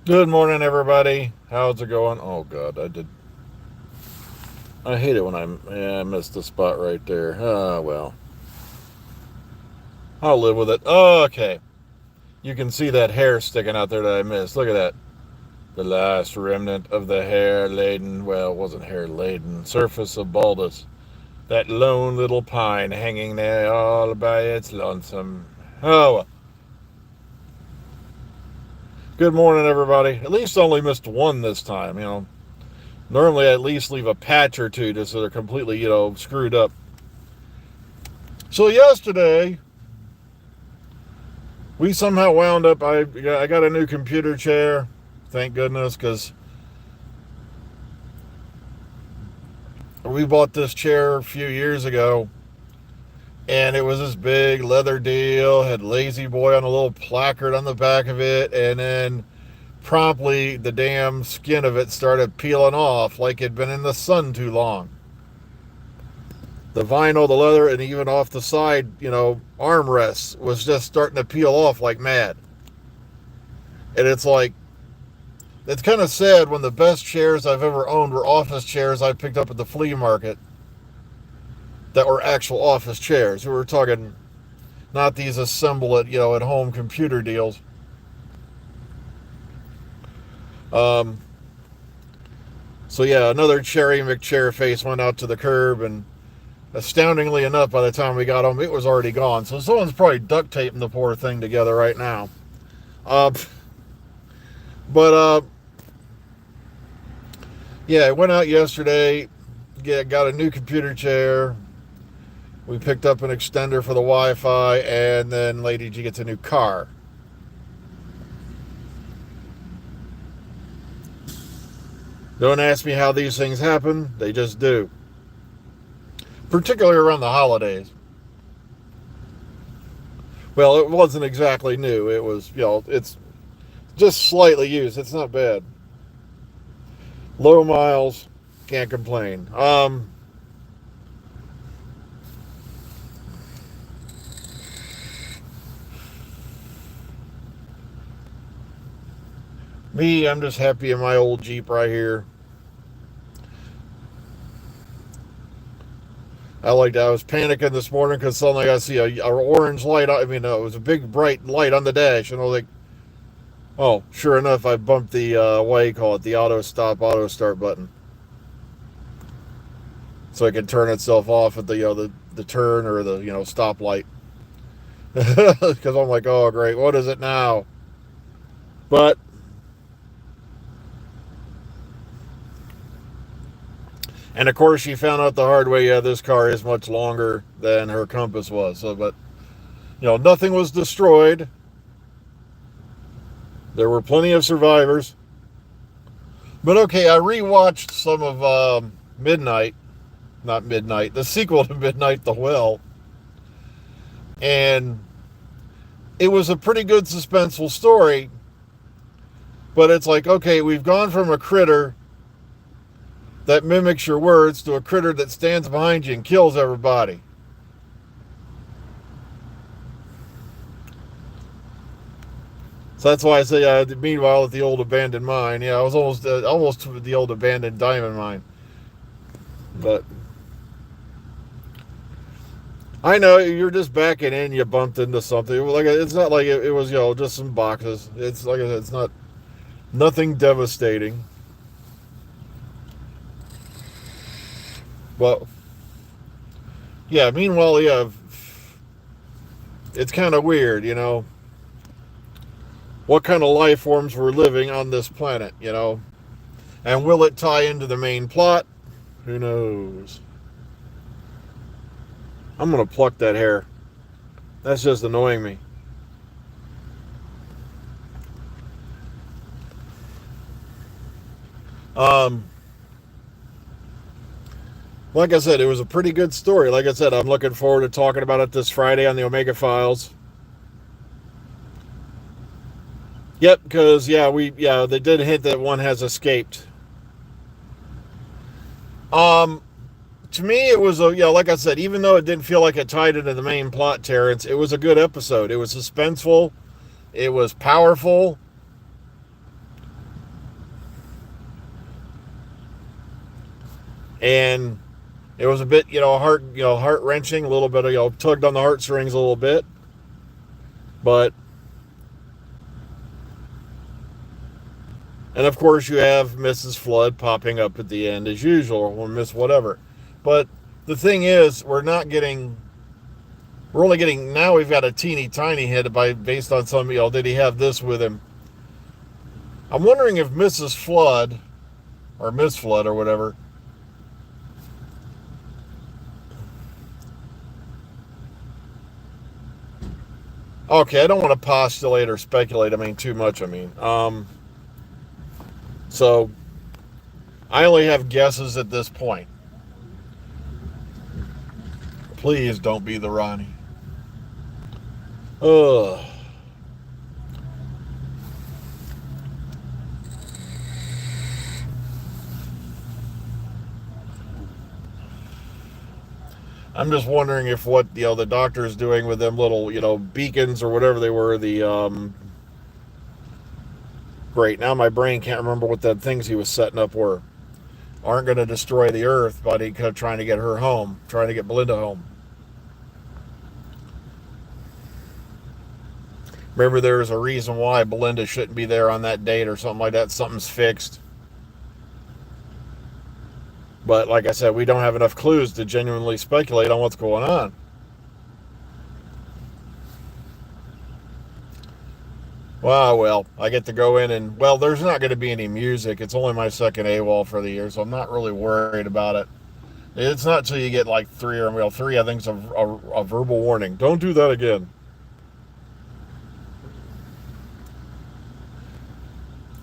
Good morning, everybody. How's it going? Oh God, I hate it when I missed the spot right there. Ah, well, I'll live with it. Oh, okay, you can see that hair sticking out there that I missed. Look at that. The last remnant of the hair laden, well, it wasn't hair laden, surface of Baldus. That lone little pine hanging there all by its lonesome. Oh, well. Good morning, everybody. At least I only missed one this time. Normally I at least leave a patch or two just so they're completely, screwed up. So yesterday, we somehow wound up. I got a new computer chair, thank goodness, because we bought this chair a few years ago, and it was this big leather deal. Had Lazy Boy on a little placard on the back of it, and then promptly the damn skin of it started peeling off like it'd been in the sun too long. The vinyl, the leather, and even off the side, armrests was just starting to peel off like mad. And it's kind of sad when the best chairs I've ever owned were office chairs I picked up at the flea market that were actual office chairs. We were talking not these assemble at home computer deals. So yeah, another Cherry McChair face went out to the curb, and astoundingly enough, by the time we got home, it was already gone. So someone's probably duct taping the poor thing together right now. Uh, but yeah, I went out yesterday. Got a new computer chair. We picked up an extender for the Wi-Fi, and then Lady G gets a new car. Don't ask me how these things happen. They just do. Particularly around the holidays. Well, it wasn't exactly new. It was, it's just slightly used. It's not bad. Low miles, can't complain. Me, I'm just happy in my old Jeep right here. I was panicking this morning because suddenly I see a orange light. It was a big bright light on the dash, and I was like, oh, sure enough, I bumped the what do you call it, the auto start button, so it can turn itself off at the turn or the stoplight. Because I'm like, oh great, what is it now? But and of course she found out the hard way. Yeah, this car is much longer than her Compass was. So, but nothing was destroyed. There were plenty of survivors. But okay, I rewatched some of Midnight, not Midnight, the sequel to Midnight the Well, and it was a pretty good suspenseful story. But it's like, okay, we've gone from a critter that mimics your words to a critter that stands behind you and kills everybody. So that's why I say, meanwhile, at the old abandoned mine. Yeah, I was almost to the old abandoned diamond mine. But I know you're just backing in, you bumped into something. It's not like it was, just some boxes. It's like I said, it's not nothing devastating. But yeah, meanwhile, yeah, it's kind of weird, what kind of life forms we're living on this planet, and will it tie into the main plot? Who knows? I'm gonna pluck that hair. That's just annoying me. Um, like I said, it was a pretty good story. Like I said, I'm looking forward to talking about it this Friday on the Omega Files. Yep, because they did hint that one has escaped. To me, it was like I said, even though it didn't feel like it tied into the main plot, Terrence, it was a good episode. It was suspenseful. It was powerful. and it was a bit, heart wrenching, a little bit of, tugged on the heartstrings a little bit, but. And of course, you have Mrs. Flood popping up at the end as usual, or Miss Whatever. But the thing is, we're only getting, now we've got a teeny tiny hit based on some, did he have this with him? I'm wondering if Mrs. Flood, or Miss Flood, or whatever, okay, I don't want to postulate or speculate, too much, so I only have guesses at this point. Please don't be the Ronnie. Ugh. I'm just wondering if what the doctor is doing with them little beacons or whatever they were. Great, now my brain can't remember what the things he was setting up were. Aren't going to destroy the earth, but he kept trying to get her home, trying to get Belinda home. Remember, there's a reason why Belinda shouldn't be there on that date or something like that. Something's fixed. But like I said, we don't have enough clues to genuinely speculate on what's going on. Well, I get to go in and, there's not going to be any music. It's only my second AWOL for the year, so I'm not really worried about it. It's not till you get like three, I think, is a verbal warning. Don't do that again.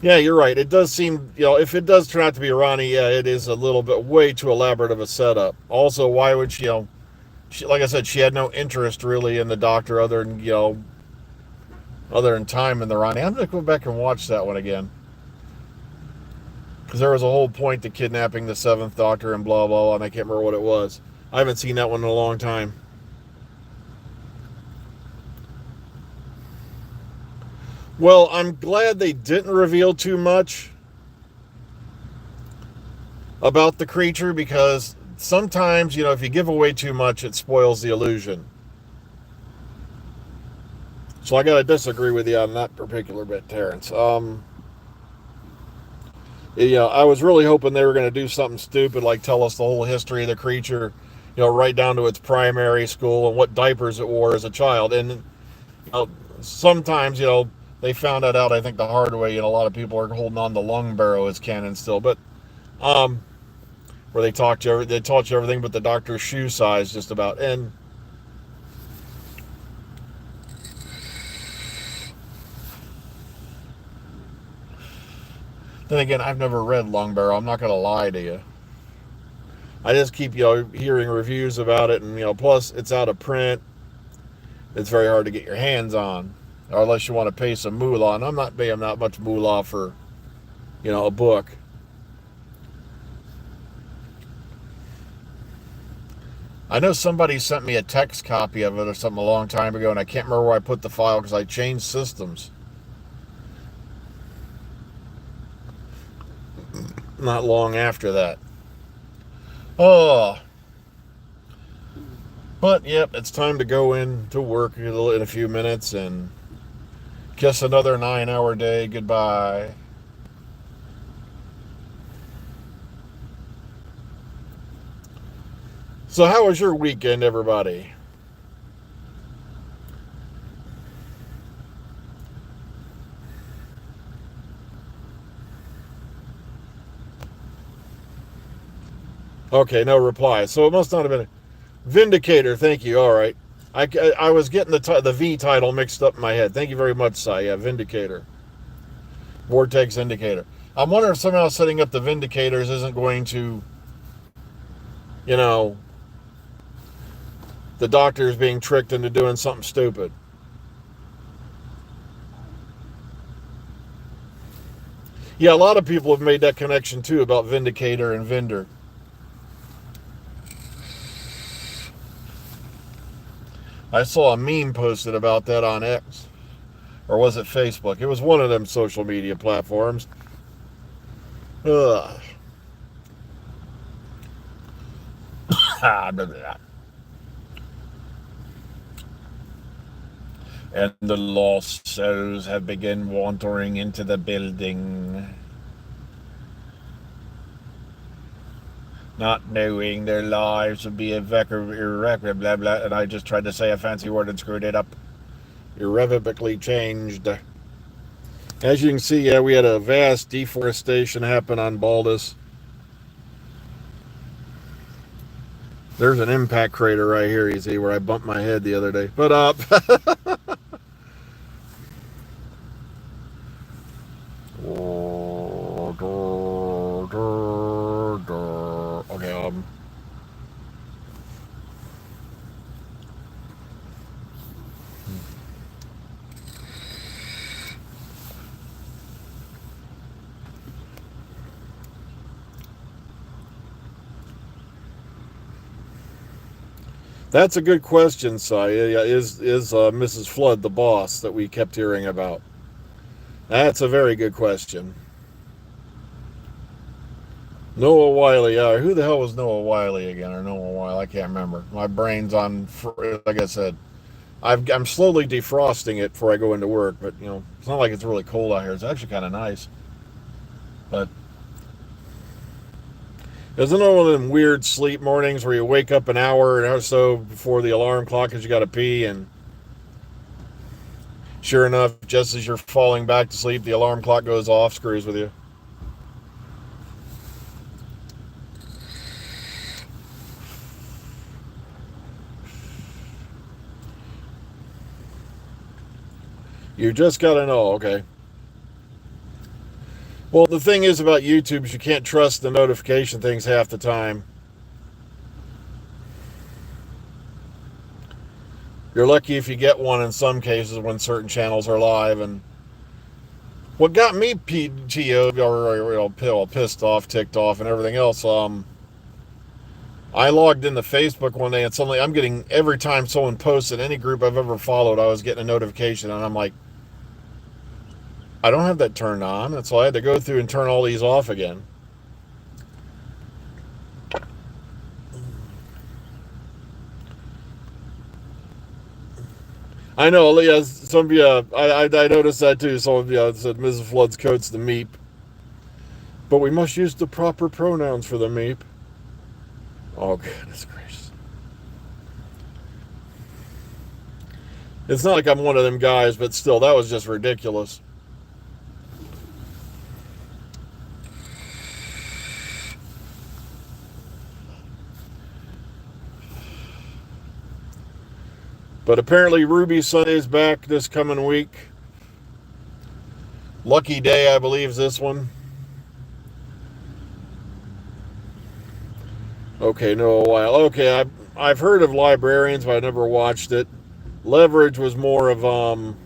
Yeah, you're right. It does seem, if it does turn out to be Ronnie, yeah, it is a little bit way too elaborate of a setup. Also, why would she, like I said, she had no interest really in the doctor other than time in the Ronnie. I'm going to go back and watch that one again. Because there was a whole point to kidnapping the seventh doctor and blah, blah, blah, and I can't remember what it was. I haven't seen that one in a long time. Well, I'm glad they didn't reveal too much about the creature, because sometimes, if you give away too much, it spoils the illusion. So I got to disagree with you on that particular bit, Terrence. I was really hoping they were going to do something stupid like tell us the whole history of the creature, right down to its primary school and what diapers it wore as a child. And sometimes, they found that out, I think, the hard way. A lot of people are holding on to Lung Barrow as canon still, but where they taught you everything but the doctor's shoe size, just about. And then again, I've never read Lung Barrow. I'm not going to lie to you. I just keep hearing reviews about it, and plus it's out of print. It's very hard to get your hands on, or unless you want to pay some moolah. And I'm not paying that much moolah for a book. I know somebody sent me a text copy of it or something a long time ago, and I can't remember where I put the file because I changed systems not long after that. Oh, but yep, it's time to go in to work in a few minutes and kiss another 9-hour day goodbye. So how was your weekend, everybody? Okay, no reply. So it must not have been Vindicator. Thank you. All right. I was getting the V title mixed up in my head. Thank you very much, Si. Yeah, Vindicator. Vortex Indicator. I'm wondering if somehow setting up the Vindicators isn't going to, the doctor is being tricked into doing something stupid. Yeah, a lot of people have made that connection too about Vindicator and Vinder. I saw a meme posted about that on X. Or was it Facebook? It was one of them social media platforms. Ugh. And the lost souls have begun wandering into the building, not knowing their lives would be irreparably, blah blah. And I just tried to say a fancy word and screwed it up. Irrevocably changed. As you can see, yeah, we had a vast deforestation happen on Baldus. There's an impact crater right here, you see, where I bumped my head the other day. But okay, that's a good question, Si. Is Mrs. Flood the boss that we kept hearing about? That's a very good question. Noah Wiley. Who the hell was Noah Wiley again? Or Noah Wiley? I can't remember. My brain's on, like I said, I'm slowly defrosting it before I go into work. But, it's not like it's really cold out here. It's actually kind of nice. But isn't it one of them weird sleep mornings where you wake up an hour or so before the alarm clock because you got to pee, and sure enough, just as you're falling back to sleep, the alarm clock goes off, screws with you. You just got to know, okay. Well, the thing is about YouTube is you can't trust the notification things half the time. You're lucky if you get one in some cases when certain channels are live. And what got me PTO or pissed off, ticked off, and everything else, I logged into Facebook one day and suddenly I'm getting, every time someone posted any group I've ever followed, I was getting a notification, and I'm like, I don't have that turned on, and so I had to go through and turn all these off again. I know, yeah, some of you, I noticed that too. Some of you said Mrs. Flood's coat's the meep. But we must use the proper pronouns for the meep. Oh, goodness gracious. It's not like I'm one of them guys, but still, that was just ridiculous. But apparently Ruby Sunday's back this coming week. Lucky Day, I believe, is this one. Okay, no, a while. Okay, I've heard of Librarians, but I never watched it. Leverage was more of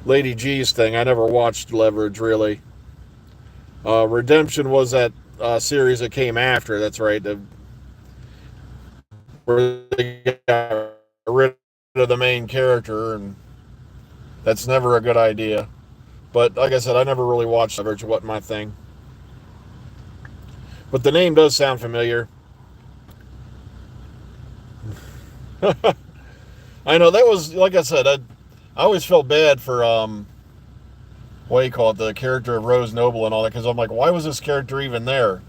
Lady G's thing. I never watched Leverage, really. Redemption was that series that came after, that's right. Where they got rid of the main character, and that's never a good idea. But like I said, I never really watched Leverage. It wasn't my thing. But the name does sound familiar. I know that was, like I said, I always felt bad for what do you call it, the character of Rose Noble and all that, because I'm like, why was this character even there?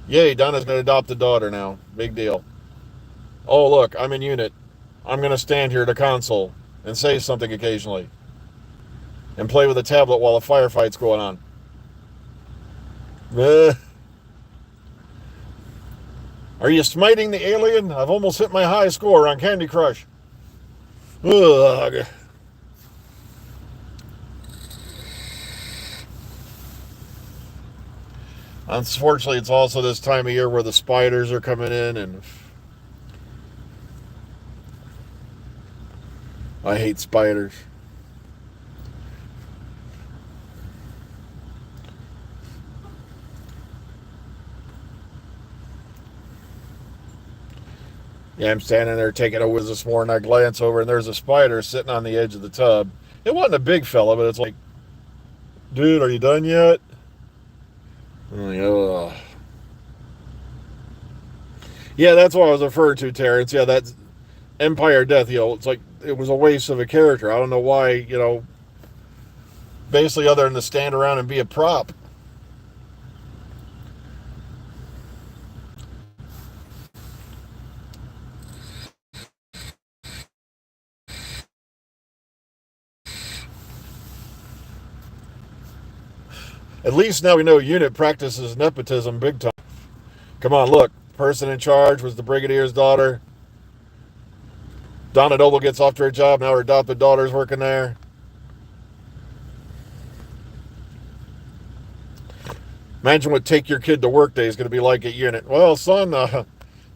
Yay, Donna's gonna adopt a daughter now. Big deal. Oh look, I'm in unit. I'm gonna stand here at a console and say something occasionally, and play with a tablet while a firefight's going on. Are you smiting the alien? I've almost hit my high score on Candy Crush. Ugh. Unfortunately, it's also this time of year where the spiders are coming in, and I hate spiders. Yeah, I'm standing there taking a whiz this morning. I glance over and there's a spider sitting on the edge of the tub. It wasn't a big fella, but it's like, dude, are you done yet? I'm like, ugh. Yeah, that's what I was referring to, Terrence. Yeah, that's Empire Death. It's like it was a waste of a character. I don't know why. Basically, other than to stand around and be a prop. At least now we know unit practices nepotism big time. Come on, look. Person in charge was the brigadier's daughter. Donna Noble gets off to her job. Now her adopted daughter's working there. Imagine what take your kid to work day is going to be like at unit. Well, son,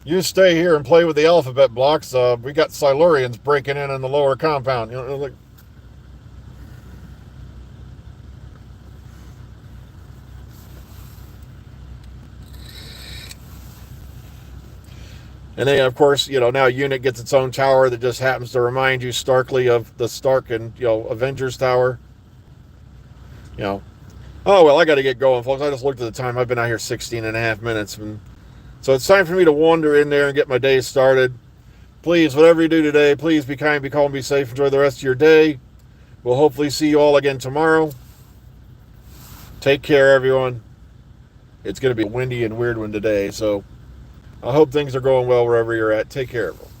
you stay here and play with the alphabet blocks. We got Silurians breaking in the lower compound. Like, and then, of course, now unit gets its own tower that just happens to remind you starkly of the Stark and Avengers Tower. You know, oh well, I got to get going, folks. I just looked at the time. I've been out here 16 and a half minutes, and so it's time for me to wander in there and get my day started. Please, whatever you do today, please be kind, be calm, be safe. Enjoy the rest of your day. We'll hopefully see you all again tomorrow. Take care, everyone. It's going to be a windy and weird one today, so I hope things are going well wherever you're at. Take care, everyone.